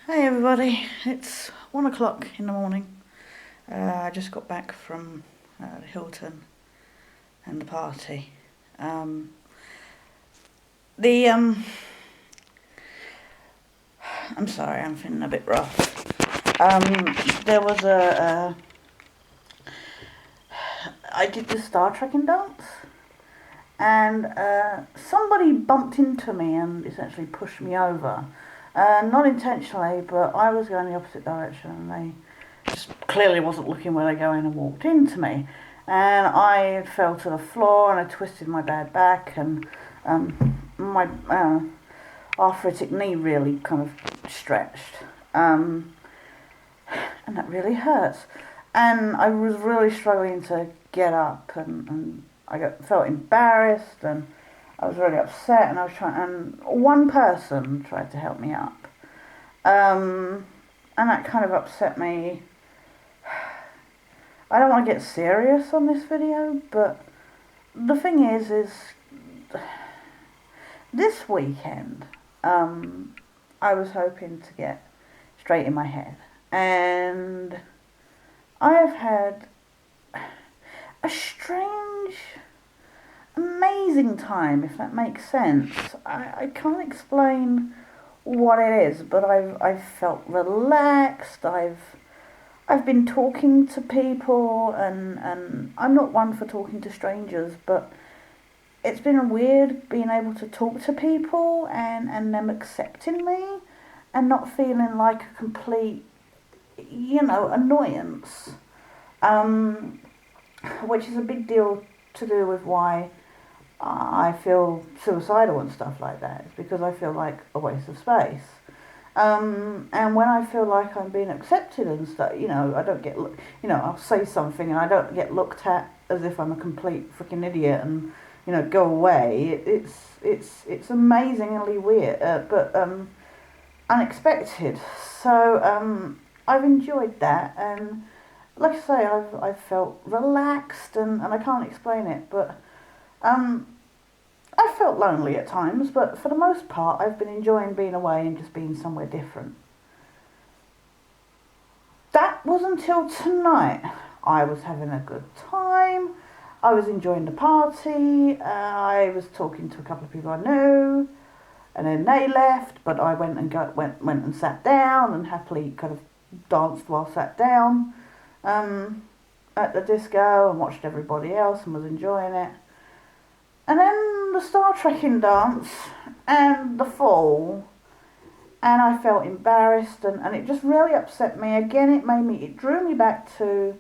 Hey everybody, it's 1 o'clock in the morning. I just got back from Hilton and the party. Um, the I'm sorry, I'm feeling a bit rough. There was I did the Star Trekking dance, and somebody bumped into me and essentially pushed me over. Not intentionally, but I was going the opposite direction, and they just clearly wasn't looking where they're going and walked into me. And I fell to the floor and I twisted my bad back, and my arthritic knee really kind of stretched. And that really hurts. And I was really struggling to get up, and felt embarrassed, and I was really upset, and I was trying, and one person tried to help me up. And that kind of upset me. I don't want to get serious on this video, but the thing is this weekend, I was hoping to get straight in my head, and I have had a strange, amazing time, if that makes sense. I can't explain what it is, but I've felt relaxed. I've been talking to people, and I'm not one for talking to strangers, but it's been weird being able to talk to people and them accepting me and not feeling like a complete, annoyance. Which is a big deal to do with why I feel suicidal and stuff like that. It's because I feel like a waste of space. And when I feel like I'm being accepted and stuff, I don't get, I'll say something and I don't get looked at as if I'm a complete freaking idiot and, go away. It's amazingly weird, but unexpected. So I've enjoyed that, and like I say, I've felt relaxed, and I can't explain it, but I felt lonely at times, but for the most part, I've been enjoying being away and just being somewhere different. That was until tonight. I was having a good time. I was enjoying the party. I was talking to a couple of people I knew, and then they left. But I went and sat down and happily kind of danced while sat down at the disco and watched everybody else and was enjoying it. And then the Star Trekking dance and the fall, and I felt embarrassed, and it just really upset me. Again, it drew me back to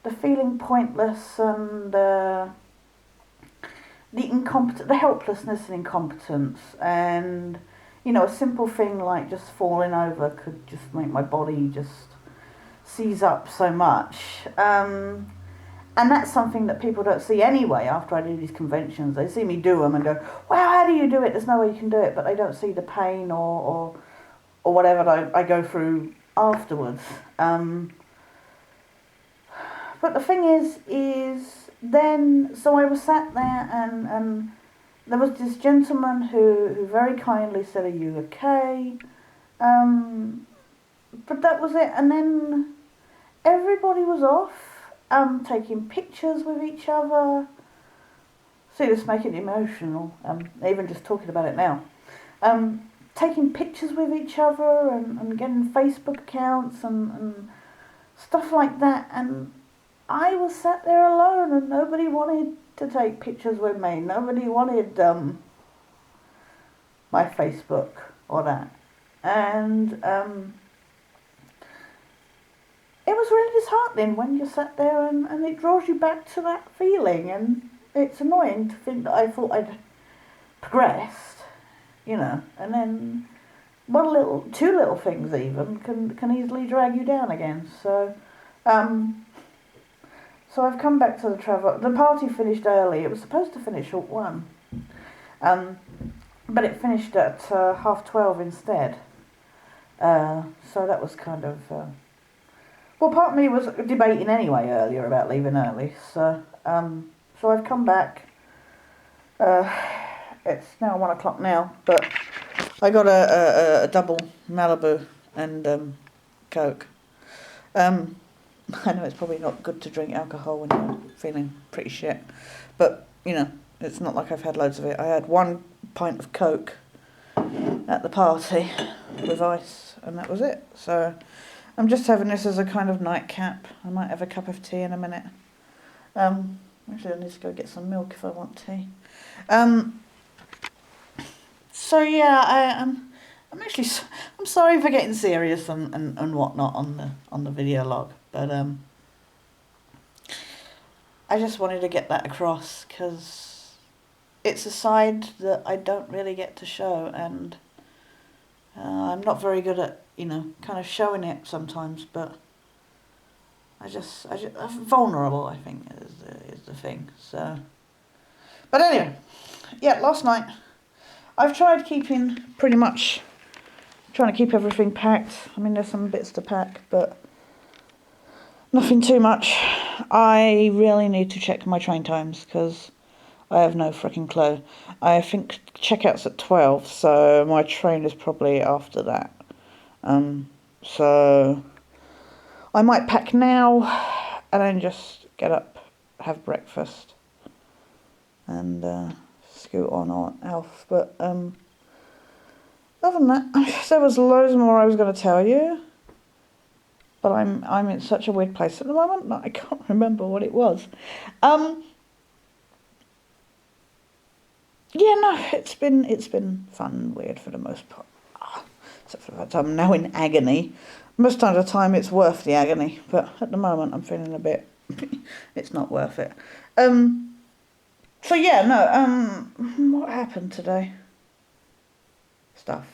the feeling pointless and the helplessness and incompetence, and a simple thing like just falling over could just make my body just seize up so much. And that's something that people don't see anyway after I do these conventions. They see me do them and go, wow, how do you do it? There's no way you can do it. But they don't see the pain or whatever I go through afterwards. But the thing is then, so I was sat there, and there was this gentleman who very kindly said, are you okay? But that was it. And then everybody was off. Taking pictures with each other. See, this is making it emotional, even just talking about it now. Taking pictures with each other and getting Facebook accounts and stuff like that. And I was sat there alone, and nobody wanted to take pictures with me. Nobody wanted my Facebook or that. And it was really disheartening when you sat there, and it draws you back to that feeling, and it's annoying to think that I thought I'd progressed, and then two little things even can easily drag you down again. So I've come back to the travel. The party finished early. It was supposed to finish at 1, but it finished at 12:30 instead. So that was kind of. Well, part of me was debating anyway earlier about leaving early, so I've come back. It's now 1 o'clock now, but I got a double Malibu and Coke. I know it's probably not good to drink alcohol when you're feeling pretty shit, but, you know, it's not like I've had loads of it. I had 1 pint of Coke at the party with ice, and that was it. So I'm just having this as a kind of nightcap. I might have a cup of tea in a minute. Actually, I need to go get some milk if I want tea. So yeah, I'm sorry for getting serious and whatnot on the video log, but I just wanted to get that across because it's a side that I don't really get to show, and I'm not very good at, you know, kind of showing it sometimes, but I'm vulnerable, I think, is the thing. So, but anyway, yeah, last night I've tried keeping trying to keep everything packed. I mean, there's some bits to pack, but nothing too much. I really need to check my train times because I have no freaking clue. I think checkout's at 12, so my train is probably after that. So I might pack now and then just get up, have breakfast, and scoot on off. But other than that, there was loads more I was going to tell you, but I'm in such a weird place at the moment that I can't remember what it was. Yeah, no, it's been fun and weird for the most part. Except for the fact I'm now in agony. Most of the time it's worth the agony, but at the moment I'm feeling a bit it's not worth it. So yeah, no, what happened today? Stuff.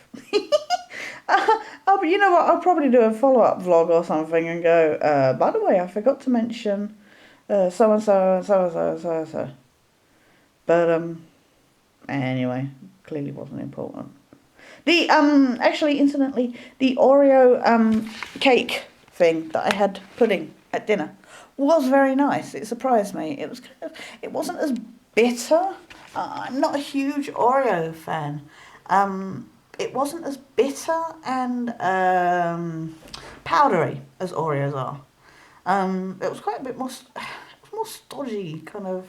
You know what, I'll probably do a follow-up vlog or something and go, by the way, I forgot to mention so-and-so and so-and-so and so-and-so. But, anyway, clearly wasn't important. The, actually, incidentally, the Oreo, cake thing that I had pudding at dinner was very nice. It surprised me. It wasn't as bitter. I'm not a huge Oreo fan. It wasn't as bitter and powdery as Oreos are. It was quite a bit more stodgy, kind of.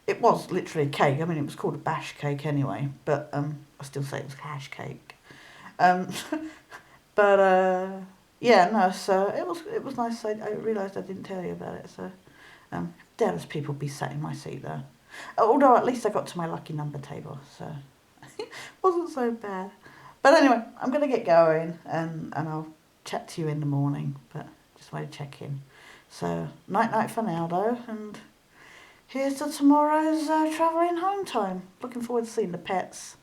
It was literally a cake. I mean, it was called a bash cake anyway, but I still say it was hash cake. But yeah, no. So it was nice. I realised I didn't tell you about it. So there was people be sat in my seat though. Although at least I got to my lucky number table, so it wasn't so bad. But anyway, I'm gonna get going and I'll chat to you in the morning. But just wanted to check in. So night for now though, and here's to tomorrow's travelling home time. Looking forward to seeing the pets.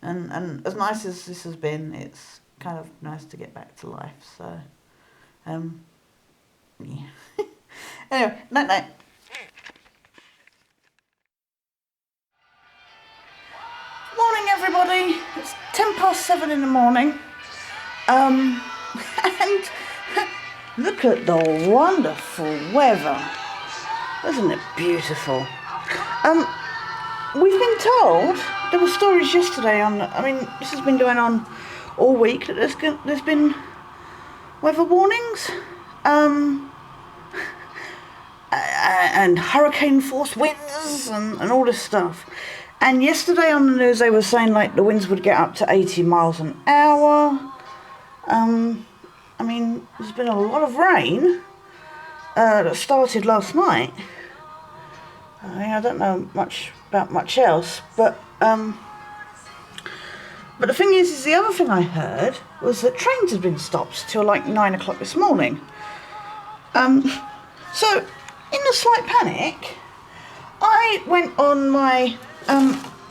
And as nice as this has been, it's kind of nice to get back to life. So, yeah. Anyway, night. Morning, everybody. It's 7:10 in the morning. And look at the wonderful weather. Isn't it beautiful? We've been told, there were stories yesterday this has been going on all week, that there's been weather warnings, and hurricane force winds and all this stuff. And yesterday on the news they were saying like the winds would get up to 80 miles an hour. I mean, there's been a lot of rain that started last night. I mean, I don't know much about much else, but the thing is the other thing I heard was that trains had been stopped till like 9 o'clock this morning. So in a slight panic, I went on my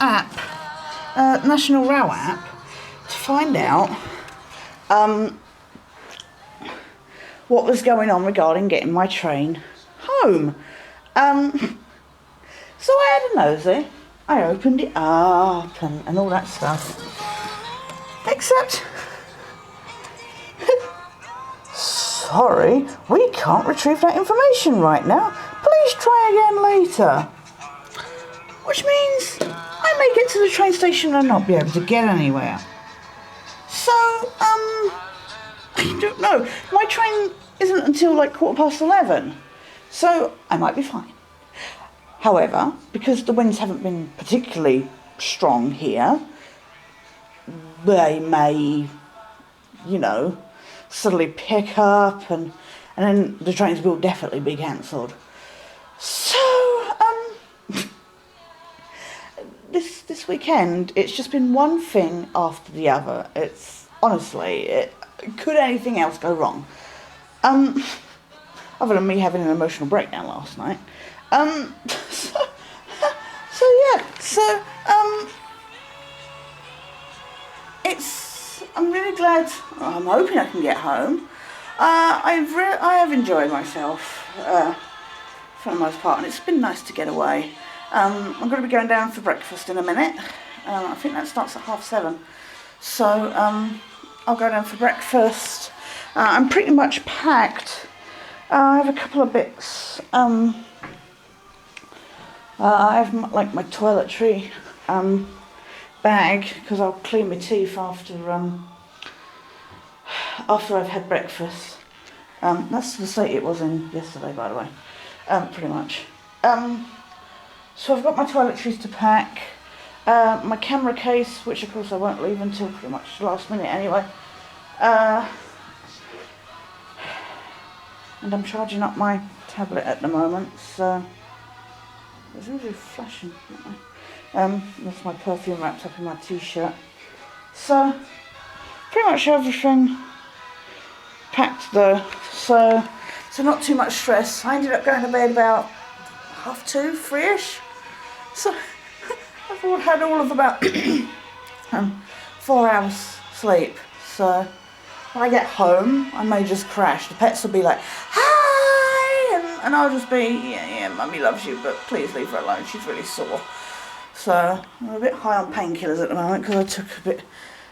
app, National Rail app, to find out what was going on regarding getting my train home. So I had a nosy. I opened it up and all that stuff. Except, sorry, we can't retrieve that information right now. Please try again later. Which means I may get to the train station and not be able to get anywhere. So, I don't know. My train isn't until like 11:15, so I might be fine. However, because the winds haven't been particularly strong here, they may, suddenly pick up, and then the trains will definitely be cancelled. So, this weekend, it's just been one thing after the other. It's, honestly, could anything else go wrong? Other than me having an emotional breakdown last night. I'm really glad. I'm hoping I can get home. I have enjoyed myself for the most part, and it's been nice to get away. I'm going to be going down for breakfast in a minute. I think that starts at 7:30. So I'll go down for breakfast. I'm pretty much packed. I have a couple of bits. I have my toiletry bag, because I'll clean my teeth after I've had breakfast. That's the state it was in yesterday, by the way. Pretty much. So I've got my toiletries to pack. My camera case, which of course I won't leave until pretty much the last minute anyway. And I'm charging up my tablet at the moment, so it's really flashing. That's my perfume wrapped up in my t-shirt. So pretty much everything packed though, so not too much stress. I ended up going to bed about 2:30, 3ish. So I've had all of about 4 hours sleep. So when I get home, I may just crash. The pets will be like, hi, and I'll just be, yeah, mummy loves you, but please leave her alone. She's really sore. So I'm a bit high on painkillers at the moment, because I took a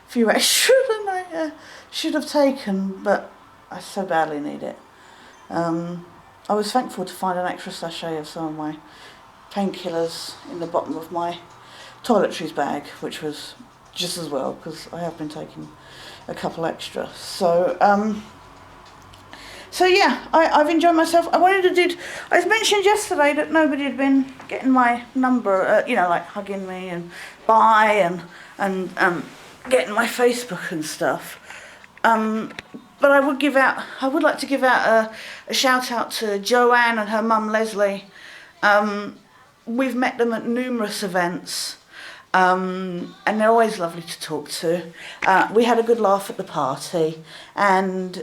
few extra than I should have taken, but I so badly need it. I was thankful to find an extra sachet of some of my painkillers in the bottom of my toiletries bag, which was just as well, because I have been taking a couple extra. So yeah, I've enjoyed myself. I mentioned yesterday that nobody had been getting my number, like hugging me and bye and getting my Facebook and stuff. But I would like to give out a shout out to Joanne and her mum Leslie. We've met them at numerous events, and they're always lovely to talk to. We had a good laugh at the party, and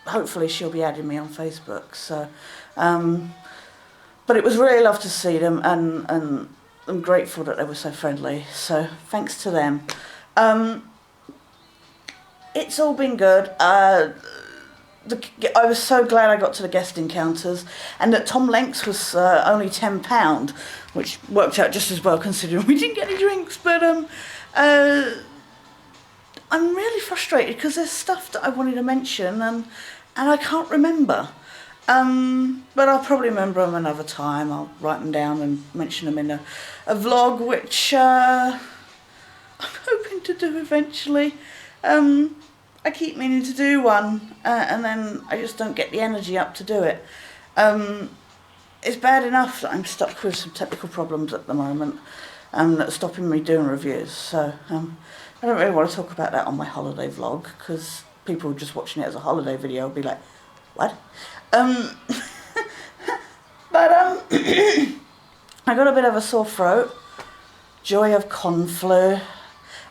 hopefully she'll be adding me on Facebook. So, but it was really lovely to see them, and I'm grateful that they were so friendly. So thanks to them. It's all been good. I was so glad I got to the guest encounters, and that Tom Lenks was only £10, which worked out just as well considering we didn't get any drinks. But I'm really frustrated because there's stuff that I wanted to mention and I can't remember. But I'll probably remember them another time. I'll write them down and mention them in a vlog, which I'm hoping to do eventually. I keep meaning to do one, and then I just don't get the energy up to do it. It's bad enough that I'm stuck with some technical problems at the moment that's stopping me doing reviews. So I don't really want to talk about that on my holiday vlog, because people just watching it as a holiday video will be like, what? But I got a bit of a sore throat, joy of conflu.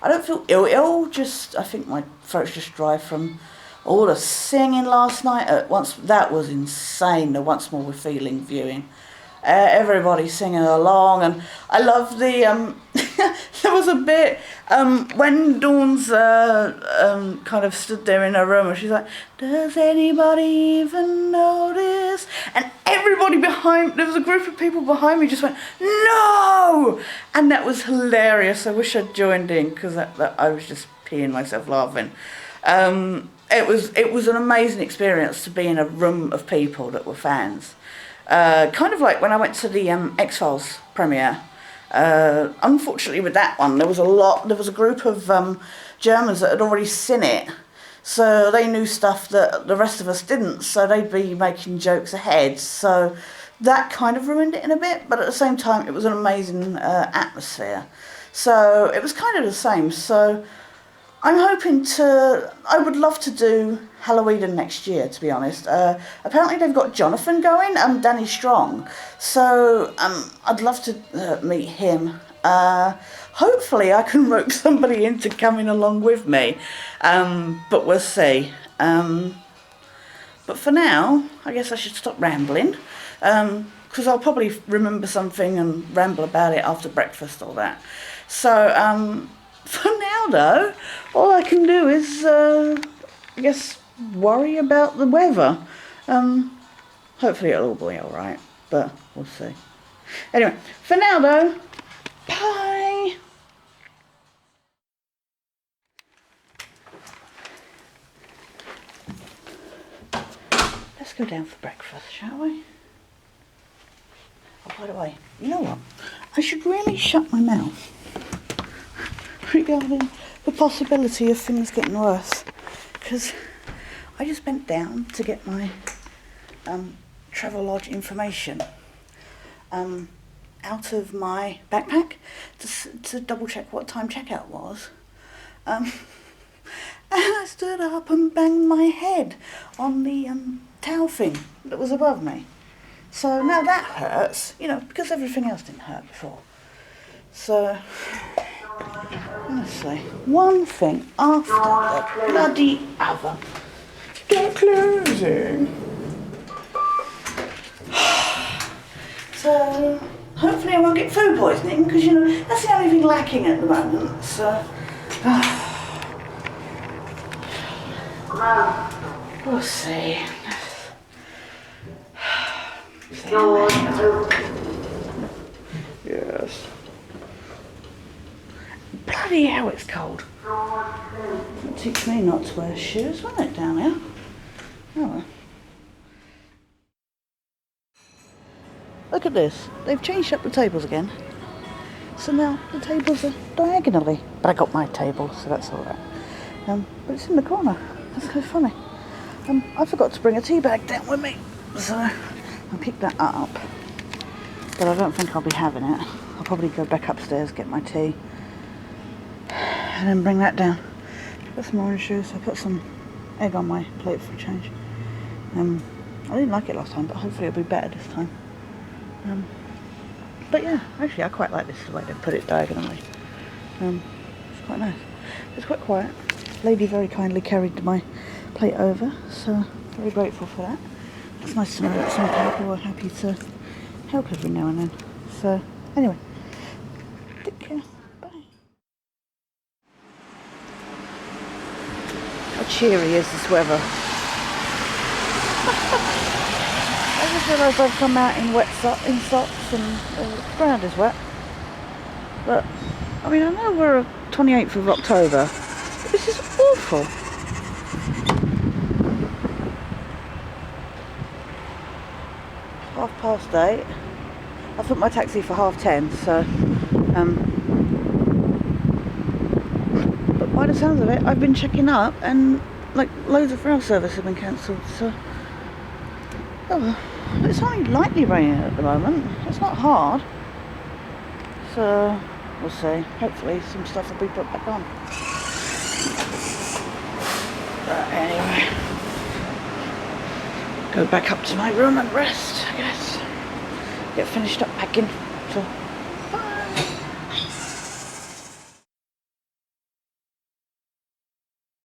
I don't feel ill, I think my throat's just dry from all the singing last night. That was insane, the Once More We're Feeling viewing. Everybody singing along, and I love the, there was a bit, when Dawn's kind of stood there in her room, and she's like, does anybody even notice? And everybody there was a group of people behind me just went, no! And that was hilarious. I wish I'd joined in, because I was just peeing myself laughing. It was an amazing experience to be in a room of people that were fans. Kind of like when I went to the X-Files premiere. Unfortunately with that one, there was a group of Germans that had already seen it. So they knew stuff that the rest of us didn't, so they'd be making jokes ahead. So that kind of ruined it in a bit, but at the same time, it was an amazing atmosphere. So it was kind of the same. So I'm hoping I would love to do Hallowhedon next year, to be honest. Apparently they've got Jonathan going, Danny Strong. So I'd love to meet him. Hopefully I can rope somebody into coming along with me. But we'll see. But for now, I guess I should stop rambling. Because I'll probably remember something and ramble about it after breakfast, all that. So, for now though, all I can do is, I guess, worry about the weather. Hopefully it'll all be alright, but we'll see. Anyway, for now though, bye! Let's go down for breakfast, shall we? Oh, by the way, you know what? I should really shut my mouth regarding the possibility of things getting worse, because I just bent down to get my Travelodge information out of my backpack to double check what time checkout was, and I stood up and banged my head on the towel thing that was above me. So now that hurts, you know, because everything else didn't hurt before. So, honestly, one thing after the bloody other. They're closing. So, hopefully I won't get food poisoning, because, you know, that's the only thing lacking at the moment. So, we'll see. Yes. Bloody hell, it's cold. It teach me not to wear shoes, won't it, down here? Oh well. Look at this. They've changed up the tables again. So now the tables are diagonally. But I got my table, so that's alright. But it's in the corner. That's so funny. I forgot to bring a tea bag down with me. So I picked that up. But I don't think I'll be having it. I'll probably go back upstairs, get my tea, and then bring that down. Got some orange juice. I put some egg on my plate for a change. I didn't like it last time, but hopefully it'll be better this time. But yeah, actually I quite like this, the way they put it diagonally. It's quite nice. It's quite quiet. Lady very kindly carried my plate over, so very grateful for that. It's nice to know that some people are happy to help every now and then. So anyway, take care. Bye. How cheery is this weather? I just realised I've come out in socks and the ground is wet. But I mean, I know we're 28th of October, but this is awful. £8:30. I took my taxi for 10:30, so but by the sounds of it, I've been checking up and like loads of rail service have been cancelled, so it's only lightly raining at the moment. It's not hard, so we'll see. Hopefully some stuff will be put back on. But anyway, go back up to my room and rest, I guess. Get finished up packing. So